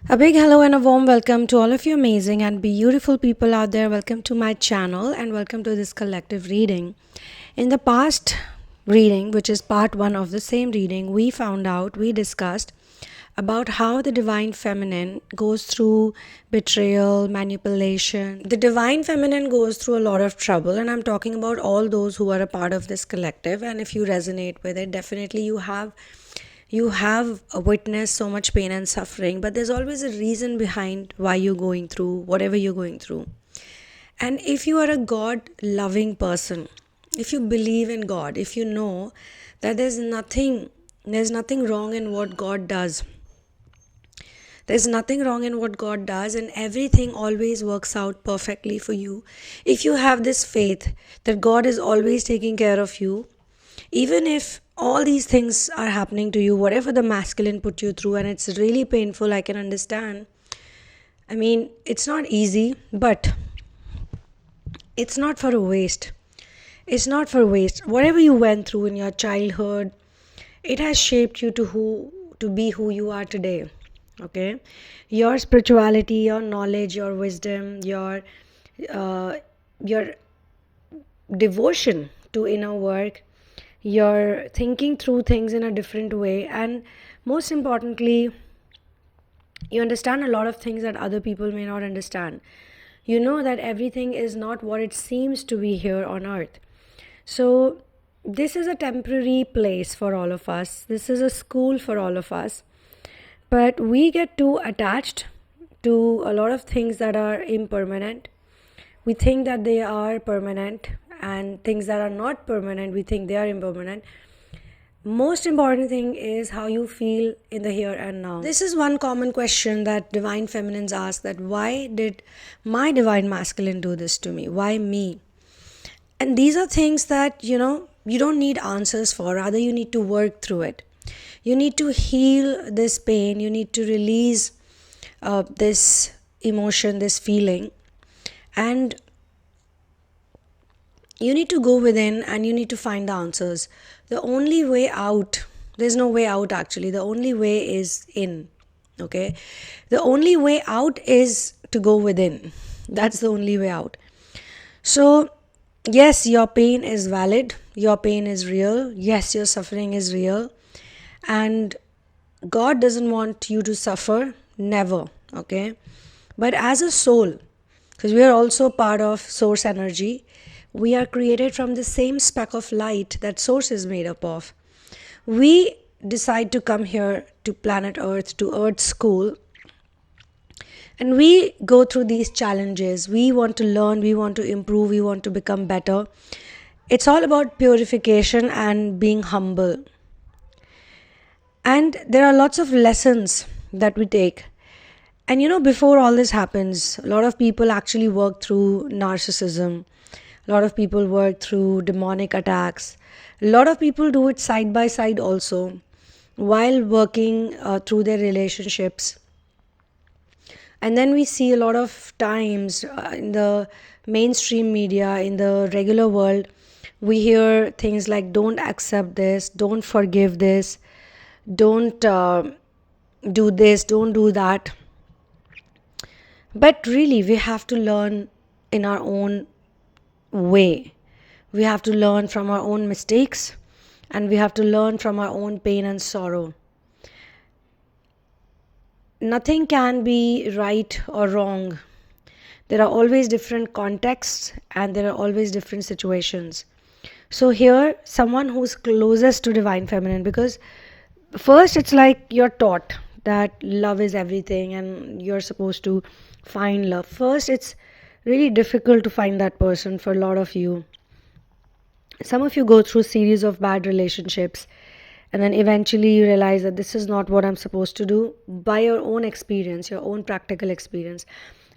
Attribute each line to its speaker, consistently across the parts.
Speaker 1: A big hello and a warm welcome to all of you amazing and beautiful people out there. Welcome to my channel and welcome to this collective reading. In the past reading, which is part 1 of the same reading, we discussed about how the divine feminine goes through betrayal, manipulation. The divine feminine goes through a lot of trouble, and I'm talking about all those who are a part of this collective. And if you resonate with it, definitely you have witnessed so much pain and suffering, but there's always a reason behind why you're going through whatever you're going through. And if you are a God loving person, if you believe in God, if you know that there's nothing wrong in what God does, there's nothing wrong in what God does, and everything always works out perfectly for you. If you have this faith that God is always taking care of you, even if all these things are happening to you, whatever the masculine put you through, and it's really painful, I can understand. I mean, it's not easy, but it's not for a waste. It's not for waste. Whatever you went through in your childhood, it has shaped you to be who you are today. Okay, your spirituality, your knowledge, your wisdom, your devotion to inner work, you're thinking through things in a different way, and most importantly, you understand a lot of things that other people may not understand. You know that everything is not what it seems to be here on earth. So this is a temporary place for all of us, this is a school for all of us, but we get too attached to a lot of things that are impermanent. We think that they are permanent, and things that are not permanent, we think they are impermanent. Most important thing is how you feel in the here and now. This is one common question that divine feminines ask, that why did my divine masculine do this to me? Why me? And these are things that, you don't need answers for. Rather, you need to work through it. You need to heal this pain. You need to release this emotion, this feeling. And you need to go within and you need to find the answers. The only way out, there's no way out actually. The only way is in. Okay? The only way out is to go within. That's the only way out. So, yes, your pain is valid. Your pain is real. Yes, your suffering is real. And God doesn't want you to suffer. Never. Okay? But as a soul, because we are also part of source energy, we are created from the same speck of light that source is made up of. We decide to come here to planet Earth, to Earth School, and we go through these challenges. We want to learn, we want to improve, we want to become better. It's all about purification and being humble. And there are lots of lessons that we take. And before all this happens, a lot of people actually work through narcissism. A lot of people work through demonic attacks. A lot of people do it side by side also while working through their relationships. And then we see a lot of times in the mainstream media, in the regular world, we hear things like don't accept this, don't forgive this, don't do this, don't do that. But really, we have to learn in our own way. We have to learn from our own mistakes, and we have to learn from our own pain and sorrow. Nothing can be right or wrong. There are always different contexts and there are always different situations. So here, someone who's closest to divine feminine, because first it's like you're taught that love is everything and you're supposed to find love. First, it's really difficult to find that person for a lot of you. Some of you go through a series of bad relationships, and then eventually you realize that this is not what I'm supposed to do by your own experience, your own practical experience.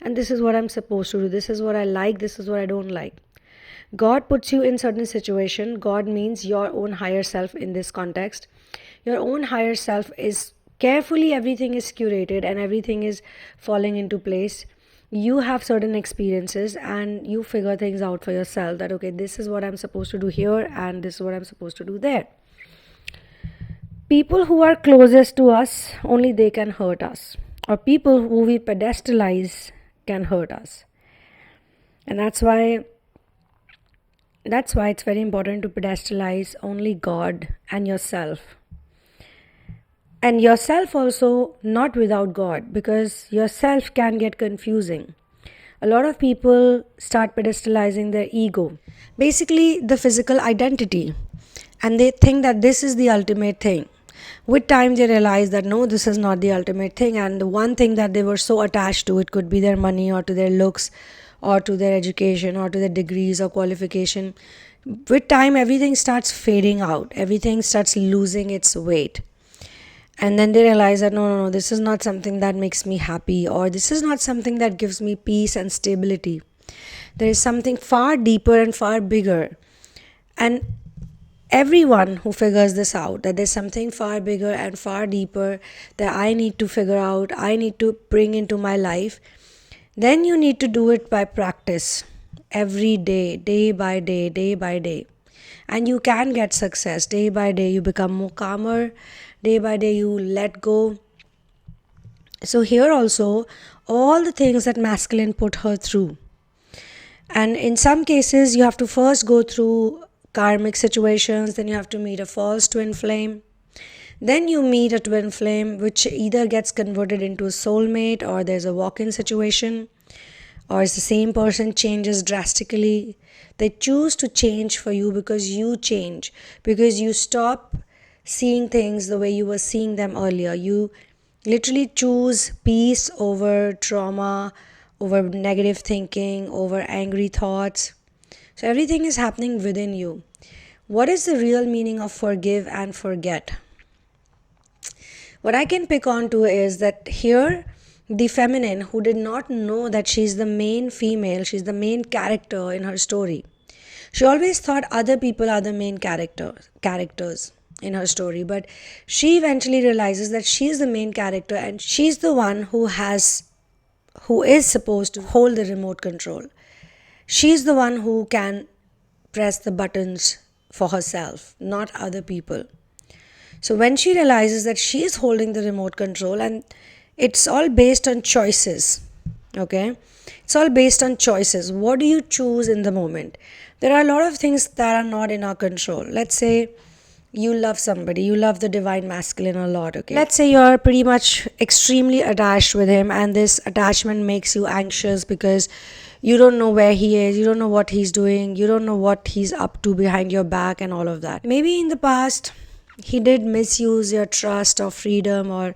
Speaker 1: And this is what I'm supposed to do. This is what I like. This is what I don't like. God puts you in certain situation. God means your own higher self in this context. Your own higher self is carefully, everything is curated and everything is falling into place. You have certain experiences and you figure things out for yourself that, okay, this is what I'm supposed to do here and this is what I'm supposed to do there. People who are closest to us, only they can hurt us. or people who we pedestalize can hurt us. And that's why it's very important to pedestalize only God and yourself. And yourself also, not without God, because yourself can get confusing. A lot of people start pedestalizing their ego, basically the physical identity, and they think that this is the ultimate thing. With time, they realize that no, this is not the ultimate thing, and the one thing that they were so attached to, it could be their money or to their looks or to their education or to their degrees or qualification. With time, everything starts fading out, everything starts losing its weight. And then they realize that no, this is not something that makes me happy, or this is not something that gives me peace and stability. There is something far deeper and far bigger. And everyone who figures this out, that there's something far bigger and far deeper that I need to figure out, I need to bring into my life, then you need to do it by practice every day, day by day, day by day. And you can get success. Day by day, you become more calmer. Day by day, you let go. So here also, all the things that masculine put her through. And in some cases, you have to first go through karmic situations. Then you have to meet a false twin flame. Then you meet a twin flame which either gets converted into a soulmate, or there's a walk-in situation, or it's the same person changes drastically. They choose to change for you because you change, because you stop seeing things the way you were seeing them earlier. You literally choose peace over trauma, over negative thinking, over angry thoughts. So everything is happening within you. What is the real meaning of forgive and forget? What I can pick on to is that here, the feminine who did not know that she's the main female, she's the main character in her story. She always thought other people are the main characters in her story, but she eventually realizes that she's the main character and she's the one who is supposed to hold the remote control. She's the one who can press the buttons for herself, not other people. So when she realizes that she is holding the remote control, and it's all based on choices, okay? It's all based on choices. What do you choose in the moment? There are a lot of things that are not in our control. Let's say you love somebody, you love the divine masculine a lot, okay? Let's say you're pretty much extremely attached with him, and this attachment makes you anxious because you don't know where he is, you don't know what he's doing, you don't know what he's up to behind your back and all of that. Maybe in the past, he did misuse your trust or freedom, or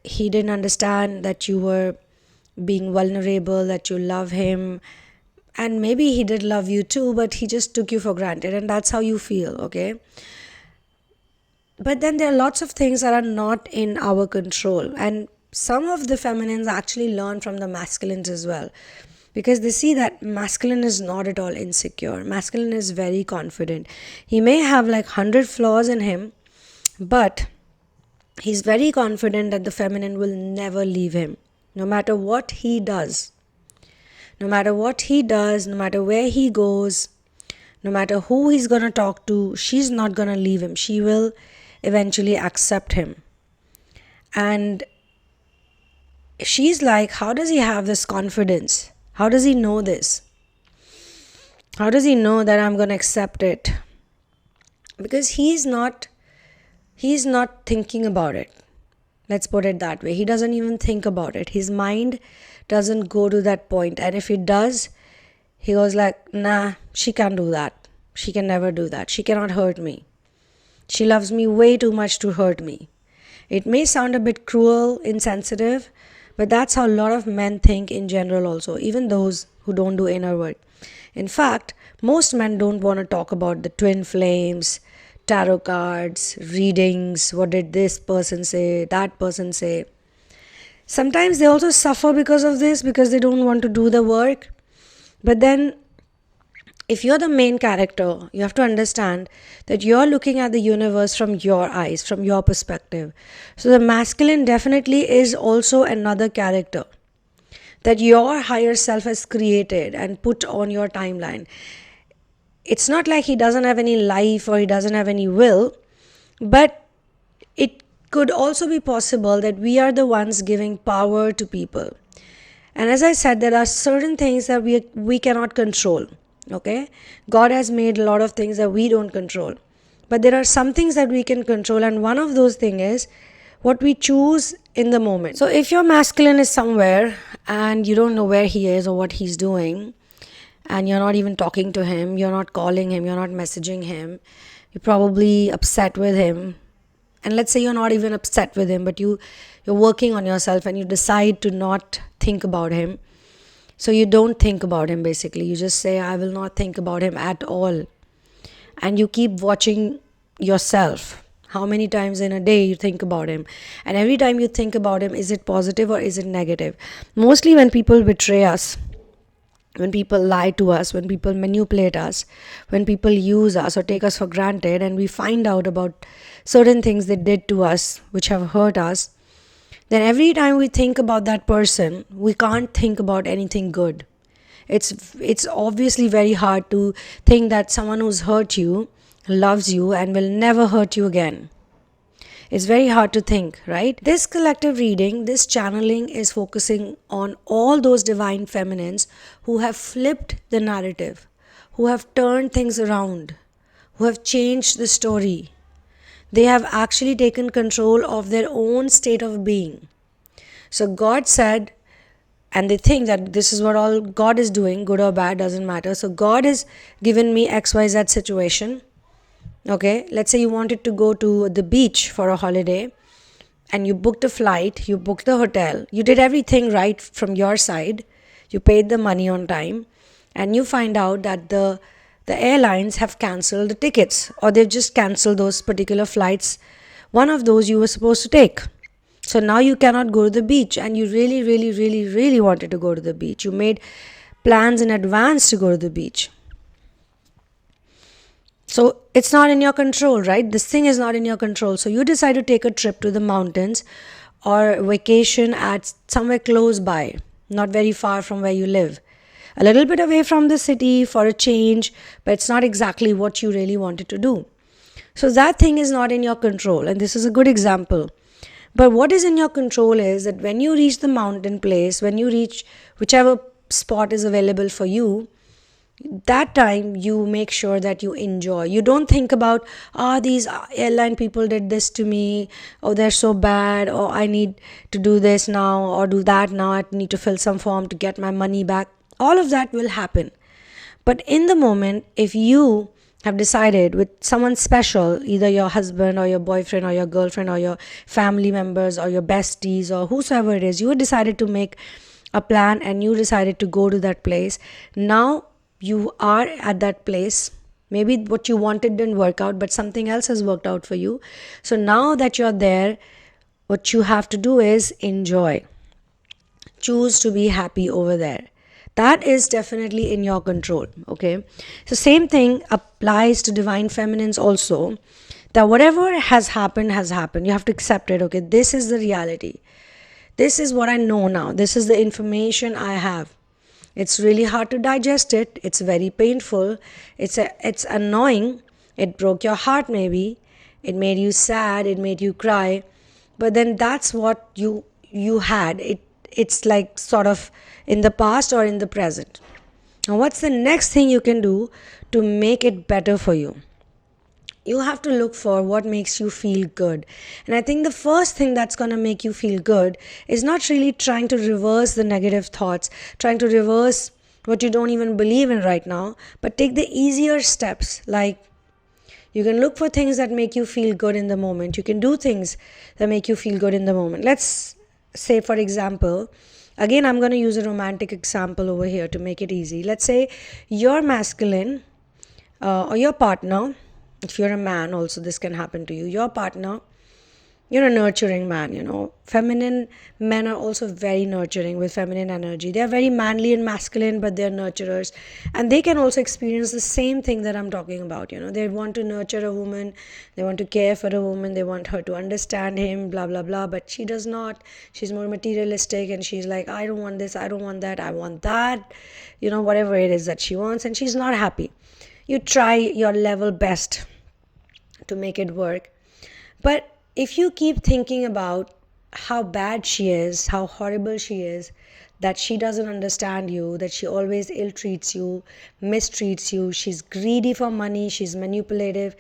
Speaker 1: he didn't understand that you were being vulnerable, that you love him. And maybe he did love you too, but he just took you for granted, and that's how you feel, okay? But then there are lots of things that are not in our control, and some of the feminines actually learn from the masculines as well, because they see that masculine is not at all insecure. Masculine is very confident. He may have like 100 flaws in him, but he's very confident that the feminine will never leave him, no matter what he does. No matter what he does, no matter where he goes, no matter who he's going to talk to, she's not going to leave him. She will eventually accept him. And she's like, how does he have this confidence? How does he know this? How does he know that I'm going to accept it? Because he's not thinking about it. Let's put it that way. He doesn't even think about it. His mind doesn't go to that point. And if it does, he goes like, nah, she can't do that. She can never do that. She cannot hurt me. She loves me way too much to hurt me. It may sound a bit cruel, insensitive, but that's how a lot of men think in general also, even those who don't do inner work. In fact, most men don't want to talk about the twin flames, tarot cards, readings, what did this person say, that person say. Sometimes they also suffer because of this, because they don't want to do the work. But then, if you're the main character, you have to understand that you're looking at the universe from your eyes, from your perspective. So the masculine definitely is also another character that your higher self has created and put on your timeline. It's not like he doesn't have any life or he doesn't have any will, but it could also be possible that we are the ones giving power to people. And as I said, there are certain things that we cannot control. Okay? God has made a lot of things that we don't control. But there are some things that we can control, and one of those things is what we choose in the moment. So if your masculine is somewhere and you don't know where he is or what he's doing, and you're not even talking to him, you're not calling him, you're not messaging him, you're probably upset with him. And let's say you're not even upset with him, but you're working on yourself and you decide to not think about him. So you don't think about him basically. You just say, I will not think about him at all. And you keep watching yourself. How many times in a day you think about him? And every time you think about him, is it positive or is it negative? Mostly when people betray us, when people lie to us, when people manipulate us, when people use us or take us for granted, and we find out about certain things they did to us which have hurt us, then every time we think about that person, we can't think about anything good. It's obviously very hard to think that someone who's hurt you loves you and will never hurt you again. It's very hard to think, right? This collective reading, this channeling is focusing on all those divine feminines who have flipped the narrative, who have turned things around, who have changed the story. They have actually taken control of their own state of being. So God said, and they think that this is what all God is doing, good or bad, doesn't matter. So God has given me XYZ situation. Okay, let's say you wanted to go to the beach for a holiday and you booked a flight, you booked the hotel, you did everything right from your side, you paid the money on time, and you find out that the airlines have cancelled the tickets, or they've just cancelled those particular flights, one of those you were supposed to take. So now you cannot go to the beach, and you really wanted to go to the beach. You made plans in advance to go to the beach. So it's not in your control, right? This thing is not in your control. So you decide to take a trip to the mountains or vacation at somewhere close by, not very far from where you live. A little bit away from the city for a change, but it's not exactly what you really wanted to do. So that thing is not in your control, and this is a good example. But what is in your control is that when you reach the mountain place, when you reach whichever spot is available for you, that time you make sure that you enjoy. You don't think about, these airline people did this to me, or they're so bad, or I need to do this now or do that now, I need to fill some form to get my money back. All of that will happen. But in the moment, if you have decided with someone special, either your husband or your boyfriend or your girlfriend or your family members or your besties or whosoever it is, you decided to make a plan and you decided to go to that place. Now you are at that place. Maybe what you wanted didn't work out, but something else has worked out for you. So now that you're there, what you have to do is enjoy. Choose to be happy over there. That is definitely in your control, okay? So same thing applies to divine feminines also, that whatever has happened, you have to accept it, okay? This is the reality. This is what I know now. This is the information I have. It's really hard to digest it. It's very painful. It's annoying. It broke your heart maybe. It made you sad. It made you cry. But then that's what you had. It's like sort of in the past or in the present. Now what's the next thing you can do to make it better for you? You have to look for what makes you feel good. And I think the first thing that's going to make you feel good is not really trying to reverse the negative thoughts, trying to reverse what you don't even believe in right now, but take the easier steps. Like, you can look for things that make you feel good in the moment. You can do things that make you feel good in the moment. Let's say, for example, again, I'm going to use a romantic example over here to make it easy. Let's say your masculine or your partner, if you're a man also, this can happen to you. Your partner, you're a nurturing man, Feminine men are also very nurturing with feminine energy. They're very manly and masculine, but they're nurturers. And they can also experience the same thing that I'm talking about, They want to nurture a woman. They want to care for a woman. They want her to understand him, blah, blah, blah. But she does not. She's more materialistic and she's like, I don't want this. I don't want that. I want that. Whatever it is that she wants. And she's not happy. You try your level best to make it work. But if you keep thinking about how bad she is, how horrible she is, that she doesn't understand you, that she always ill treats you, mistreats you, she's greedy for money, she's manipulative,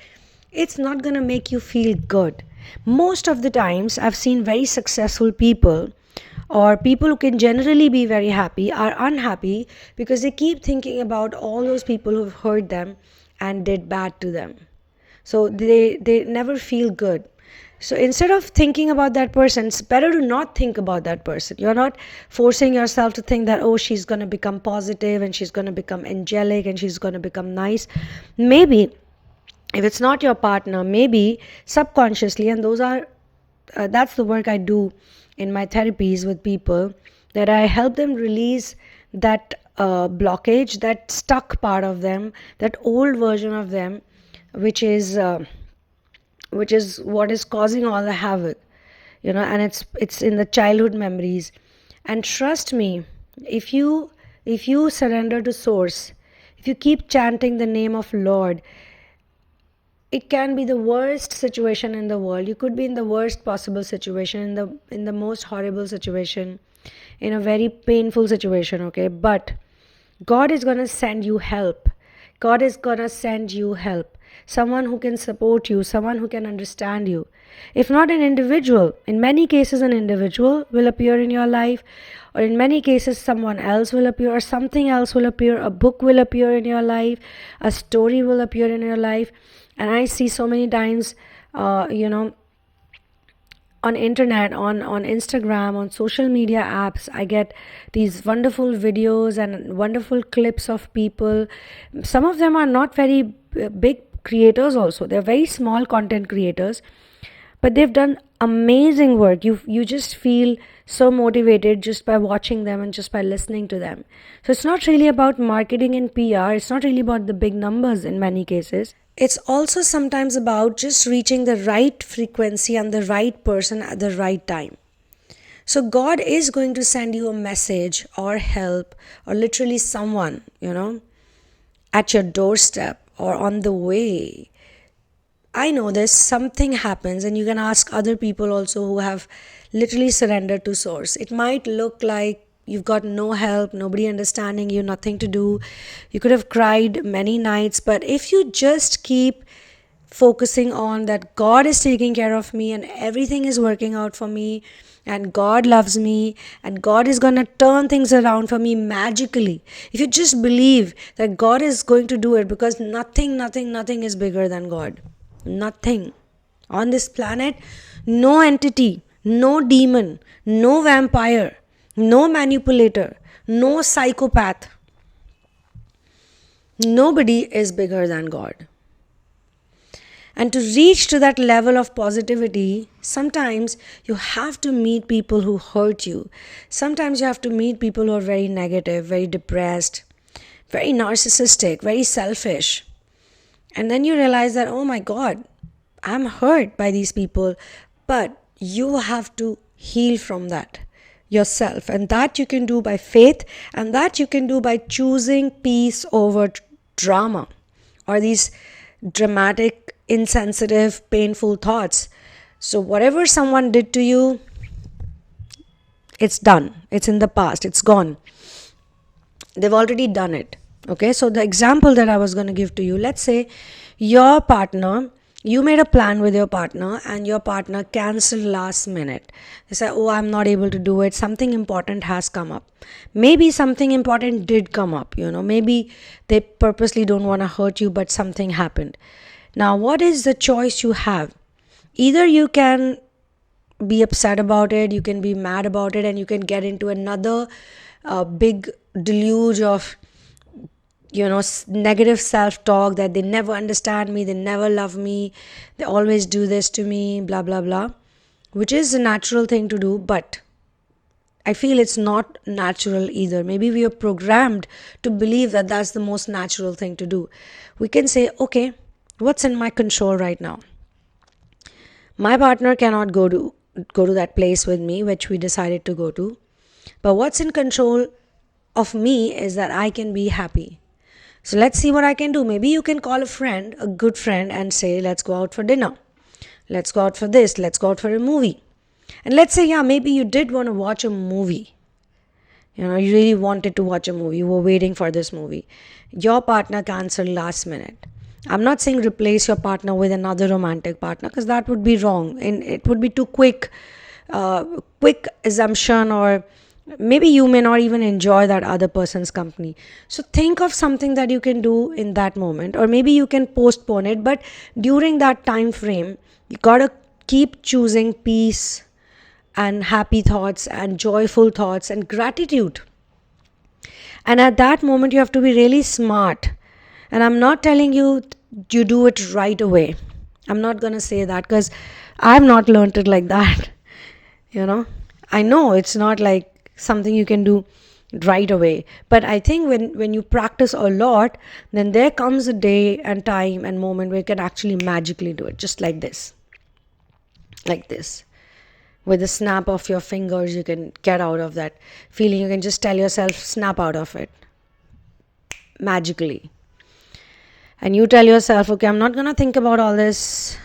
Speaker 1: it's not going to make you feel good. Most of the times, I've seen very successful people or people who can generally be very happy are unhappy because they keep thinking about all those people who've hurt them and did bad to them. So they never feel good. So instead of thinking about that person, it's better to not think about that person. You're not forcing yourself to think that, oh, she's going to become positive and she's going to become angelic and she's going to become nice. Maybe if it's not your partner, maybe subconsciously, and those are that's the work I do in my therapies with people, that I help them release that blockage, that stuck part of them, that old version of them, which is what is causing all the havoc, and it's in the childhood memories. And trust me, if you surrender to source, if you keep chanting the name of Lord, it can be the worst situation in the world. You could be in the worst possible situation, in the most horrible situation, in a very painful situation, okay? But God is going to send you help. God is going to send you help. Someone who can support you, someone who can understand you. If not an individual, in many cases an individual will appear in your life, or in many cases someone else will appear, or something else will appear, a book will appear in your life, a story will appear in your life. And I see so many times, on internet, on Instagram, on social media apps, I get these wonderful videos and wonderful clips of people. Some of them are not very big creators also. They're very small content creators, but they've done amazing work. You just feel so motivated just by watching them and just by listening to them. So it's not really about marketing and PR. It's not really about the big numbers in many cases. It's also sometimes about just reaching the right frequency and the right person at the right time. So God is going to send you a message or help or literally someone, at your doorstep or on the way. I know this, something happens, and you can ask other people also who have literally surrendered to source. It might look like you've got no help, nobody understanding you, nothing to do. You could have cried many nights, but if you just keep focusing on that God is taking care of me and everything is working out for me, and God loves me, and God is going to turn things around for me magically. If you just believe that God is going to do it, because nothing is bigger than God. Nothing on this planet, no entity, no demon, no vampire, no manipulator, no psychopath. Nobody is bigger than God. And to reach to that level of positivity, sometimes you have to meet people who hurt you. Sometimes you have to meet people who are very negative, very depressed, very narcissistic, very selfish. And then you realize that, oh my God, I'm hurt by these people. But you have to heal from that yourself. And that you can do by faith. And that you can do by choosing peace over drama or these dramatic, insensitive, painful thoughts. So whatever someone did to you, it's done. It's in the past. It's gone. They've already done it. Okay, so the example that I was going to give to you, let's say your partner, you made a plan with your partner and your partner cancelled last minute. They say, oh, I'm not able to do it. Something important has come up. Maybe something important did come up, maybe they purposely don't want to hurt you, but something happened. Now, what is the choice you have? Either you can be upset about it, you can be mad about it, and you can get into another big deluge of negative self-talk, that they never understand me, they never love me, they always do this to me, blah, blah, blah, which is a natural thing to do, but I feel it's not natural either. Maybe we are programmed to believe that that's the most natural thing to do. We can say, okay, what's in my control right now? My partner cannot go to that place with me, which we decided to go to, but what's in control of me is that I can be happy. So let's see what I can do. Maybe you can call a friend, a good friend, and say, let's go out for dinner. Let's go out for this. Let's go out for a movie. And let's say, maybe you did want to watch a movie. You really wanted to watch a movie. You were waiting for this movie. Your partner canceled last minute. I'm not saying replace your partner with another romantic partner, because that would be wrong. And it would be too quick assumption, or maybe you may not even enjoy that other person's company. So think of something that you can do in that moment, or maybe you can postpone it. But during that time frame, you gotta keep choosing peace and happy thoughts and joyful thoughts and gratitude. And at that moment, you have to be really smart. And I'm not telling you do it right away. I'm not going to say that, because I've not learned it like that. I know it's not like something you can do right away. But I think when you practice a lot, then there comes a day and time and moment where you can actually magically do it. Just like this. Like this. With a snap of your fingers, you can get out of that feeling. You can just tell yourself, snap out of it. Magically. And you tell yourself, okay, I'm not going to think about all this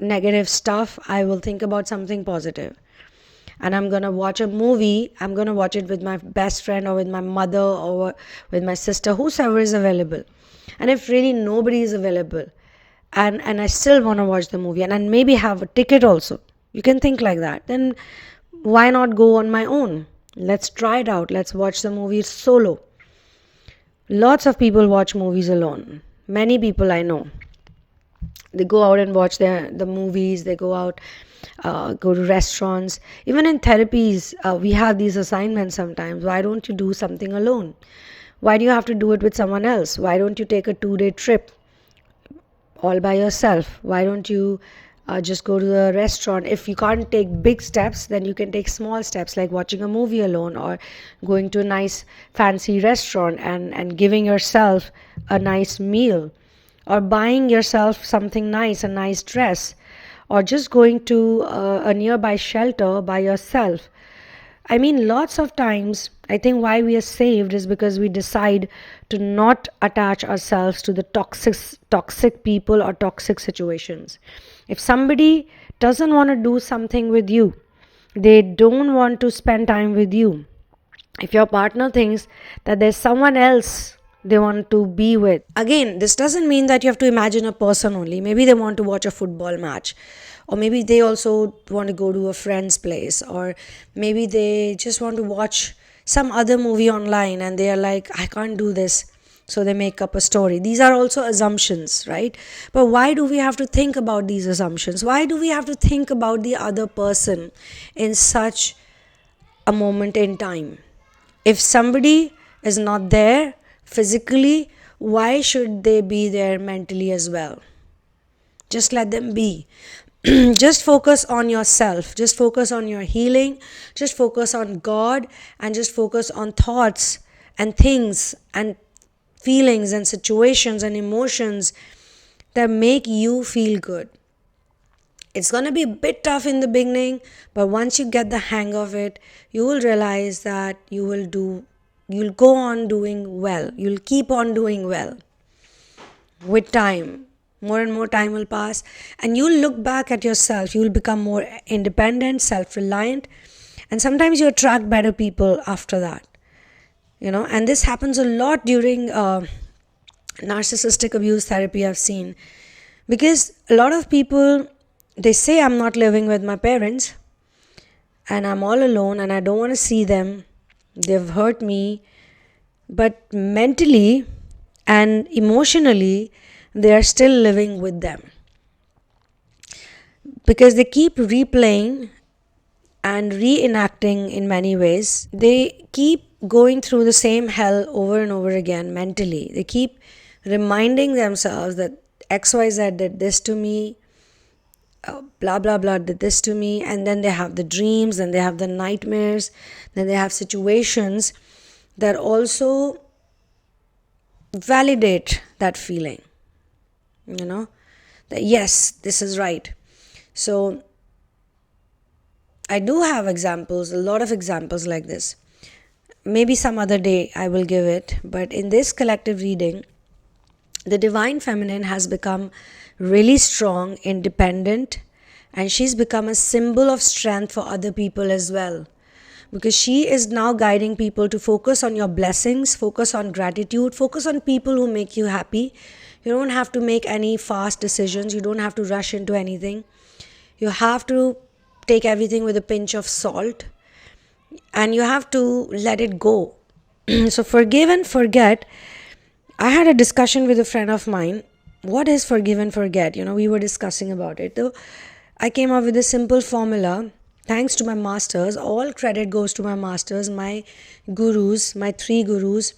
Speaker 1: negative stuff. I will think about something positive. And I'm going to watch a movie. I'm going to watch it with my best friend, or with my mother, or with my sister, whosoever is available. And if really nobody is available, and I still want to watch the movie, and maybe have a ticket also, you can think like that. Then why not go on my own? Let's try it out. Let's watch the movie solo. Lots of people watch movies alone. Many people I know. They go out and watch the movies. They go out, go to restaurants. Even in therapies, we have these assignments sometimes. Why don't you do something alone? Why do you have to do it with someone else? Why don't you take a 2-day trip all by yourself? Why don't you just go to a restaurant? If you can't take big steps, then you can take small steps, like watching a movie alone, or going to a nice fancy restaurant and giving yourself a nice meal, or buying yourself something nice, a nice dress, or just going to a nearby shelter by yourself. I mean, lots of times, I think why we are saved is because we decide to not attach ourselves to the toxic people or toxic situations. If somebody doesn't want to do something with you, they don't want to spend time with you, if your partner thinks that there's someone else they want to be with. Again, this doesn't mean that you have to imagine a person only. Maybe they want to watch a football match, or maybe they also want to go to a friend's place, or maybe they just want to watch some other movie online and they are like, I can't do this. So they make up a story. These are also assumptions, right? But why do we have to think about these assumptions? Why do we have to think about the other person in such a moment in time? If somebody is not there physically, why should they be there mentally as well? Just let them be. Just focus on yourself. Just focus on your healing. Just focus on God, and just focus on thoughts and things and feelings and situations and emotions that make you feel good. It's going to be a bit tough in the beginning, but once you get the hang of it, you will realize that you'll go on doing well. You'll keep on doing well. With time, more and more time will pass, and you'll look back at yourself. You'll become more independent, self-reliant, and sometimes you attract better people after that. And this happens a lot during narcissistic abuse therapy, I've seen. Because a lot of people, they say, I'm not living with my parents and I'm all alone and I don't want to see them. They've hurt me. But mentally and emotionally, they are still living with them. Because they keep replaying and reenacting in many ways. They keep going through the same hell over and over again mentally. They keep reminding themselves that XYZ did this to me, blah blah blah did this to me, and then they have the dreams, then they have the nightmares, then they have situations that also validate that feeling, that yes, this is right. So I do have examples, a lot of examples like this. Maybe some other day I will give it, but in this collective reading, the divine feminine has become really strong, independent, and she's become a symbol of strength for other people as well. Because she is now guiding people to focus on your blessings, focus on gratitude, focus on people who make you happy. You don't have to make any fast decisions. You don't have to rush into anything. You have to take everything with a pinch of salt, and you have to let it go. So forgive and forget. I had a discussion with a friend of mine. What is forgive and forget? We were discussing about it. So I came up with a simple formula. Thanks to my masters, all credit goes to my masters, my gurus, my 3 gurus.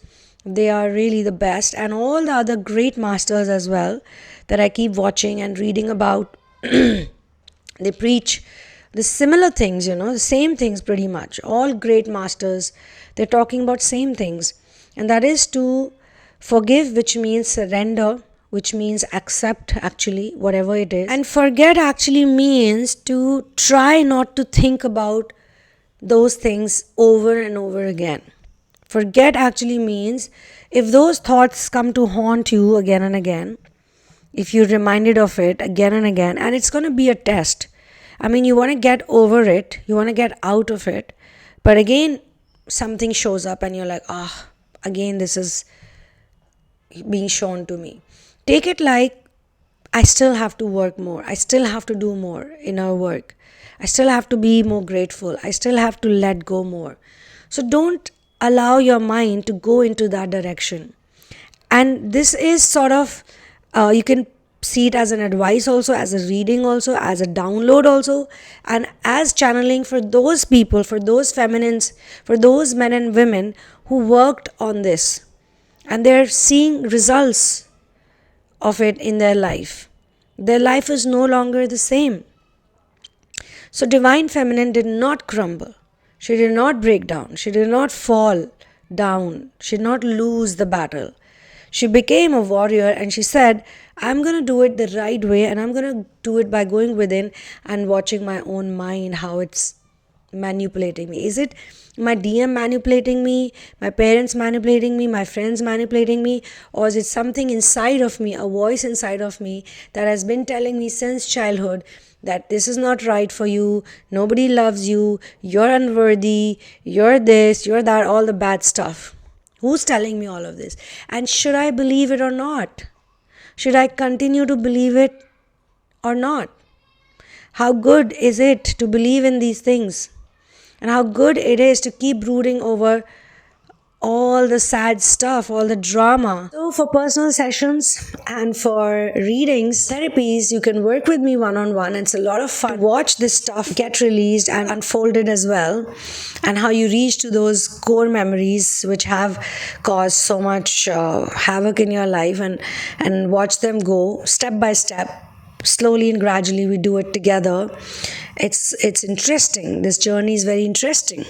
Speaker 1: They are really the best, and all the other great masters as well that I keep watching and reading about. They preach the similar things, the same things pretty much. All great masters, they're talking about same things. And that is to forgive, which means surrender, which means accept actually whatever it is. And forget actually means to try not to think about those things over and over again. Forget actually means if those thoughts come to haunt you again and again, if you're reminded of it again and again, and it's going to be a test. I mean, you want to get over it, you want to get out of it, but again, something shows up and you're like, again, this is being shown to me. Take it like, I still have to work more. I still have to do more in our work. I still have to be more grateful. I still have to let go more. So don't allow your mind to go into that direction. And this is sort of, you can see it as an advice also, as a reading also, as a download also, and as channeling for those people, for those feminines, for those men and women who worked on this. And they're seeing results of it in their life. Their life is no longer the same. So Divine Feminine did not crumble. She did not break down. She did not fall down. She did not lose the battle. She became a warrior, and she said, I'm going to do it the right way, and I'm going to do it by going within and watching my own mind, how it's manipulating me. Is it my DM manipulating me, my parents manipulating me, my friends manipulating me, or is it something inside of me, a voice inside of me that has been telling me since childhood that this is not right for you, nobody loves you, you're unworthy, you're this, you're that, all the bad stuff. Who's telling me all of this? And should I believe it or not? Should I continue to believe it or not? How good is it to believe in these things? And how good it is to keep brooding over all the sad stuff, all the drama. So for personal sessions and for readings, therapies, you can work with me one-on-one. It's a lot of fun to watch this stuff get released and unfolded as well, and how you reach to those core memories which have caused so much havoc in your life, and watch them go step by step. Slowly and gradually we do it together. It's interesting. This journey is very interesting.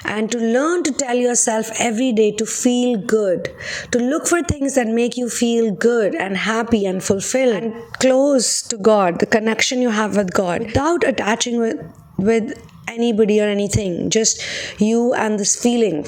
Speaker 1: And to learn to tell yourself every day to feel good, to look for things that make you feel good and happy and fulfilled and close to God, the connection you have with God, without attaching with anybody or anything, just you and this feeling,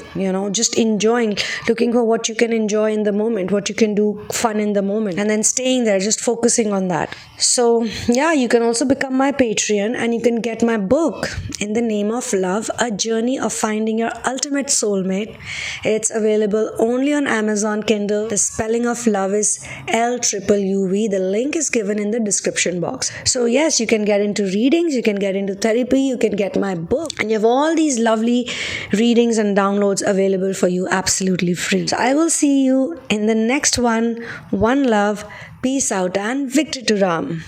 Speaker 1: just enjoying, looking for what you can enjoy in the moment, what you can do fun in the moment, and then staying there, just focusing on that. So yeah, you can also become my Patreon, and you can get my book, In the Name of Love, A Journey of Finding Your Ultimate Soulmate. It's available only on Amazon Kindle. The spelling of love is LUUV. The link is given in the description box. So yes, you can get into readings, you can get into therapy, you can get my book, and you have all these lovely readings and downloads available for you absolutely free. So I will see you in the next one. One love, peace out, and Victory to Ram.